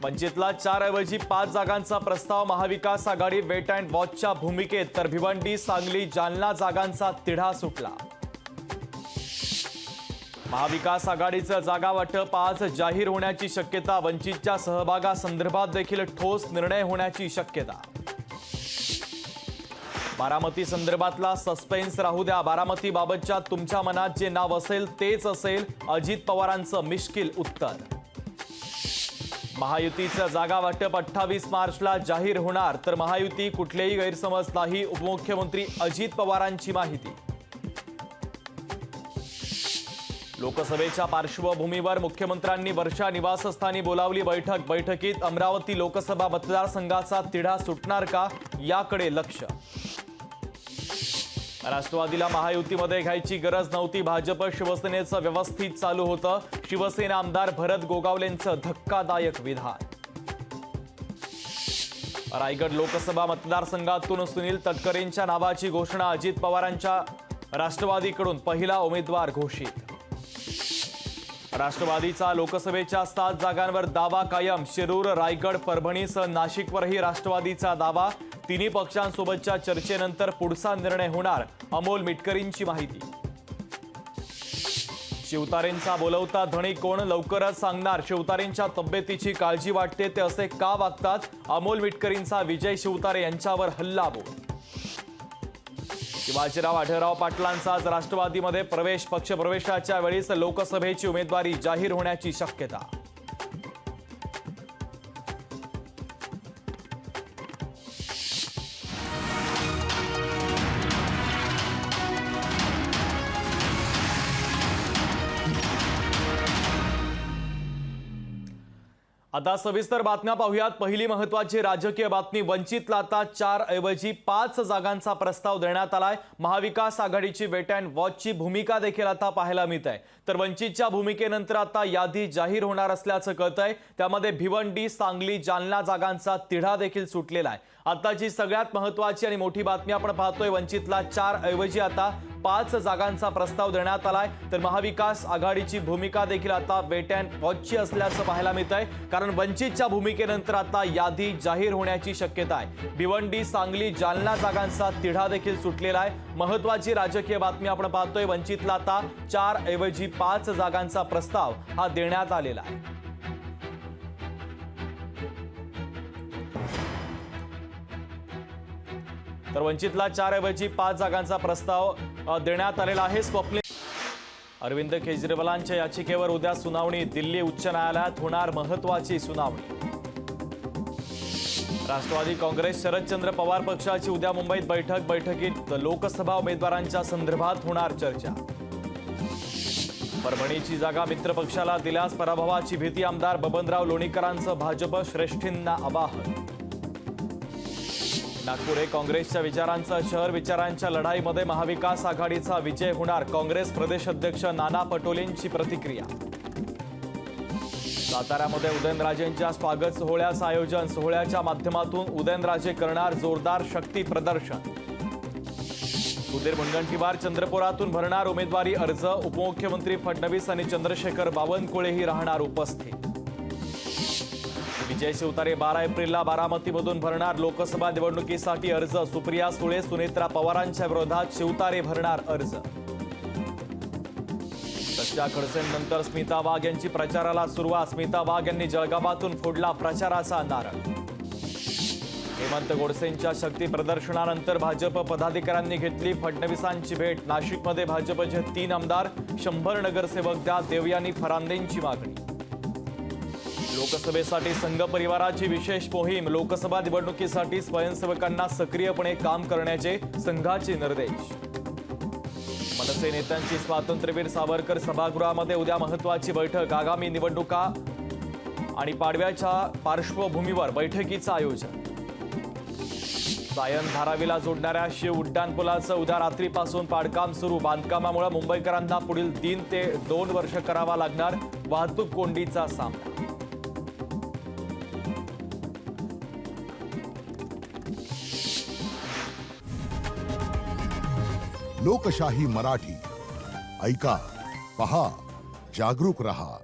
वंचितला 4 ऐवजी 5 जागांचा प्रस्ताव, महाविकास आघाडी वेट अँड वॉचच्या भूमिकेत, तर भिवंडी, सांगली, जालना जागांचा तिढा सुटला। महाविकास आघाडीचं जागा वाटप आज जाहीर होण्याची शक्यता, वंचितच्या सहभागासंदर्भात देखील ठोस निर्णय होण्याची शक्यता। बारामती संदर्भातला सस्पेन्स राहू द्या, बारामतीबाबतच्या तुमच्या मनात जे नाव असेल तेच असेल, अजित पवारांचं मिश्किल उत्तर। महायुतीचं जागा वाटप 28 मार्चला जाहीर होणार, तर महायुती कुठलेही गैरसमज नाही, उपमुख्यमंत्री अजित पवारांची माहिती। लोकसभेच्या पार्श्वभूमीवर मुख्यमंत्र्यांनी वर्षा निवासस्थानी बोलावली बैठक, बैठकीत अमरावती लोकसभा मतदारसंघाचा तिढा सुटणार का, याकडे लक्ष। राष्ट्रवादीला महायुतीमध्ये घ्यायची गरज नव्हती, भाजप शिवसेनेचं व्यवस्थित चालू होतं, शिवसेना आमदार भरत गोगावलेंचं धक्कादायक विधान। रायगड लोकसभा मतदारसंघातून सुनील तटकरेंच्या नावाची घोषणा, अजित पवारांच्या राष्ट्रवादीकडून पहिला उमेदवार घोषित। राष्ट्रवादीचा लोकसभेच्या 7 जागांवर दावा कायम, शिरूर, रायगड, परभणीसह नाशिकवरही राष्ट्रवादीचा दावा, तिन्ही पक्षांसोबतच्या चर्चेनंतर पुढचा निर्णय होणार, अमोल मिटकरींची माहिती। शिवतारेंचा बोलवता धणी कोण, लवकरच सांगणार, शिवतारेंच्या तब्येतीची काळजी वाटते ते असे का वागतात, अमोल मिटकरींचा विजय शिवतारे यांच्यावर हल्लाबोल। शिवाजीराव आढळराव पाटलांचा आज राष्ट्रवादीमध्ये प्रवेश, पक्षप्रवेशाच्या वेळीच लोकसभेची उमेदवारी जाहीर होण्याची शक्यता। आता सविस्तर बातम्या पाहूयात। पहिली महत्त्वाची राजकीय बातमी, वंचितला आता 4 ऐवजी 5 जागांचा प्रस्ताव देण्यात आलाय। महाविकास आघाडीची वेट अँड वॉचची भूमिका देखील आता पाहायला मिळत आहे, तर वंचितच्या भूमिकेनंतर आता यादी जाहीर होणार असल्याचं कळतंय। त्यामध्ये भिवंडी, सांगली, जालना जागांचा तिढा देखील सुटलेला आहे। आताची सगळ्यात महत्त्वाची आणि मोठी बातमी आपण पाहतोय, वंचितला 4 ऐवजी आता 5 जागांचा प्रस्ताव देण्यात आलाय, तर महाविकास आघाडीची भूमिका देखील आता वेट अँड वॉचची असल्याचं पाहायला मिळतंय, कारण वंचितच्या भूमिकेनंतर आता यादी जाहीर होण्याची शक्यता आहे। भिवंडी, सांगली, जालना जागांचा तिढा देखील सुटलेला आहे। महत्त्वाची राजकीय बातमी आपण पाहतोय, वंचितला आता 4 ऐवजी 5 जागांचा प्रस्ताव हा देण्यात आलेला आहे। तर वंचितला 4 ऐवजी 5 जागांचा प्रस्ताव देण्यात आलेला आहे। स्वप्नील अरविंद केजरीवालांच्या याचिकेवर उद्या सुनावणी, दिल्ली उच्च न्यायालयात होणार महत्त्वाची सुनावणी। राष्ट्रवादी काँग्रेस, शरदचंद्र पवार पक्षाची उद्या मुंबईत बैठक, बैठकीत लोकसभा उमेदवारांच्या संदर्भात होणार चर्चा। परभणीची जागा मित्र पक्षाला दिल्यास पराभवाची भीती, आमदार बबनराव लोणीकरांचं भाजप श्रेष्ठींना आवाहन। नागपूर हे काँग्रेसच्या विचारांचं शहर, विचारांच्या लढाईमध्ये महाविकास आघाडीचा विजय होणार, काँग्रेस प्रदेश अध्यक्ष नाना पटोलेंची प्रतिक्रिया। साताऱ्यामध्ये उदयनराजेंच्या स्वागत सोहळ्याचं आयोजन, सोहळ्याच्या माध्यमातून उदयनराजे करणार जोरदार शक्ती प्रदर्शन। सुधीर मुनगंटीवार चंद्रपुरातून भरणार उमेदवारी अर्ज, उपमुख्यमंत्री फडणवीस आणि चंद्रशेखर बावनकुळेही राहणार उपस्थित। विजय शिवतारे 12 एप्रिलला बारामतीमधून भरणार लोकसभा निवडणुकीसाठी अर्ज, सुप्रिया सुळे, सुनेत्रा पवारांच्या विरोधात शिवतारे भरणार अर्ज। तशा खडसेंनंतर स्मिता वाघ यांची प्रचाराला सुरुवात, स्मिता वाघ यांनी जळगावातून फोडला प्रचाराचा नारळ। हेमंत गोडसेंच्या शक्ती प्रदर्शनानंतर भाजप पदाधिकाऱ्यांनी घेतली फडणवीसांची भेट, नाशिकमध्ये भाजपचे 3 आमदार, 100 नगरसेवक द्या, देवयानी फरांदेंची मागणी। लोकसभेसाठी संघ परिवाराची विशेष मोहीम, लोकसभा निवडणुकीसाठी स्वयंसेवकांना सक्रियपणे काम करण्याचे संघाचे निर्देश। मनसे नेत्यांची स्वातंत्र्यवीर सावरकर सभागृहामध्ये उद्या महत्त्वाची बैठक, आगामी निवडणुका आणि पाडव्याच्या पार्श्वभूमीवर बैठकीचं आयोजन। सायन धारावीला जोडणाऱ्या शिव उड्डाणपुलाचं उद्या रात्रीपासून पाडकाम सुरू, बांधकामामुळे मुंबईकरांना पुढील 3 ते 2 वर्ष करावा लागणार वाहतूक कोंडीचा सामना। लोकशाही मराठी ऐका, पहा, जागरूक रहा।